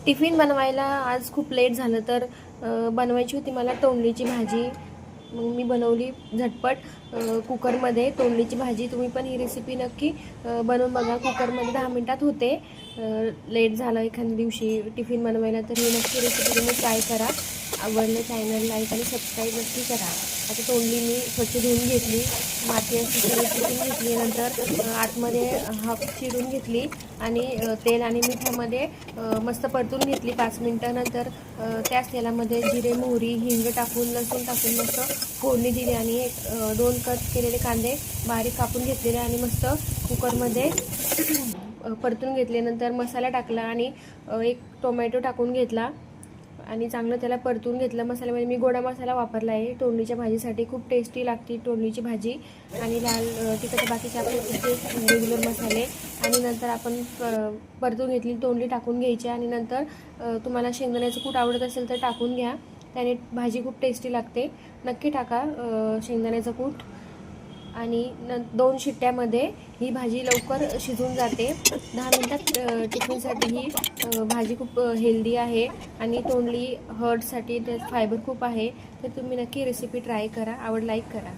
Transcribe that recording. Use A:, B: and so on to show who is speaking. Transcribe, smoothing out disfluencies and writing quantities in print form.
A: Tiffin बनवायला आज खूप लेट झालं तर बनवायची होती मला तोंडलीची भाजी. मग मी बनवली झटपट कुकरमध्ये तोंडलीची भाजी. तुम्ही पण ही रेसिपी नक्की बनवून बघा. कुकरमध्ये 10 मिनिटात होते. लेट झालं एखाद्या दिवशी टिफिन बनवायला तर ही नक्की रेसिपी तुम्ही ट्राय करा. आवडलं चॅनल लाईक आणि सबस्क्राईब नक्की करा. आता तोंडली मी स्वच्छ धुवून घेतली, माती अशी सगळी पुसून घेतली. नंतर आतमध्ये हाफ चिरून घेतली आणि तेल आणि मिठामध्ये मस्त परतून घेतली 5 मिनटं. नंतर त्याच तेलामध्ये जिरे, मोहरी, हिंग टाकून, लसूण टाकून मस्त फोडणी दिली आणि 2 कट केलेले कांदे बारीक कापून घेतलेले आणि मस्त कुकरमध्ये परतून घेतले. नंतर मसाला टाकला आणि 1 टोमॅटो टाकून घेतला आणि चांगलं त्याला परतून घेतलं. मसाल्यामध्ये मी गोडा मसाला वापरला आहे. तोंडलीच्या भाजीसाठी खूप टेस्टी लागते तोंडलीची भाजी. आणि लाल तिखट बाकीचे आपले रेग्युलर मसाले. आणि नंतर आपण परतून घेतली तोंडली टाकून घ्यायची आणि नंतर तुम्हाला शेंगदाण्याचं कूट आवडत असेल तर टाकून घ्या. त्याने भाजी खूप टेस्टी लागते. नक्की टाका शेंगदाण्याचं कूट. आणि 2 शिट्ट्यामध्ये ही भाजी लवकर शिजून जाते. 10 मिनटात टिफिनसाठी ही भाजी खूप हेल्दी आहे आणि तोंडली हार्टसाठी त्यात फायबर खूप आहे. तर तुम्ही नक्की रेसिपी ट्राय करा. आवड लाईक करा.